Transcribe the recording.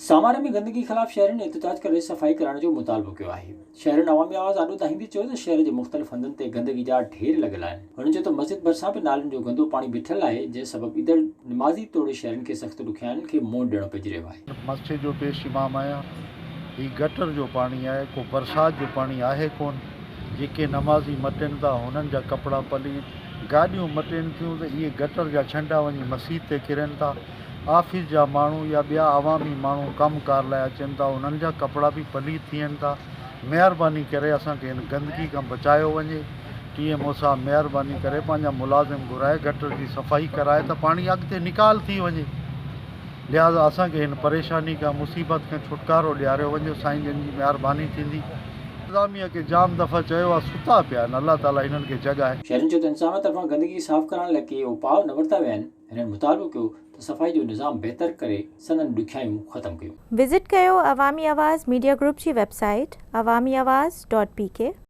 सामार में गंदगी खिलाफ शहर ने एहतजाज करे सफ़ाई कराने जो मुतालबो किया है। शहर अवामी आवाज़ आॾो ताईंदी चयो त शहर के मुख़्तलिफ़ हंधनि ते गंदगी जा ढेर लॻल आहिनि। हुननि चयो त मस्जिद भरिसां बि नालनि जो गंदो पानी बीठल आहे, जंहिं सबबु ईंदड़ नमाज़ी तोड़े शहरनि खे सख़्तु ॾुखियाईनि खे मुंहुं ॾियणो पइजी रहियो आहे। मस्जिद जो पेश इमाम आहियां। ही गटर जो पानी आहे, को बरसात जो पानी आहे कोन। जेके नमाज़ी मटनि था हुननि जा कपिड़ा पलीत, गाॾियूं मटनि थियूं त इहे गटर जा छंडा वञी मस्जिद ते किरनि था। ऑफिस जा माण्हू या ॿिया आवामी माण्हू कमुकार लाइ अचनि था, उन्हनि जा कपिड़ा बि पलीत थियनि था। महिरबानी करे असांखे हिन गंदगी खां बचायो वञे। TMO साहब महिरबानी करे पंहिंजा मुलाज़िम घुराए गटर जी सफ़ाई कराए त पाणी अॻिते निकाल थी वञे। लिहाज़ा असांखे हिन परेशानी खां मुसीबत खां छुटकारो ॾियारियो वञे। साईं जन जी महिरबानी थींदी। इंतज़ामिया खे जाम दफ़ा चयो आहे, सुता पिया आहिनि, अल्लाह ताला हिननि खे जॻाए। शहरनि जो इंतज़ाम तरफ़ां गंदगी साफ़ करण लाइ के उपाउ न वरिता विया आहिनि। हिननि मुतालबो कयो त सफ़ाई जो निज़ाम बहितर करे संदन ॾुखियायूं ख़तमु कयूं। विज़िट कयो अवामी आवाज़ मीडिया ग्रुप जी वेबसाइट awamiawaz.pk।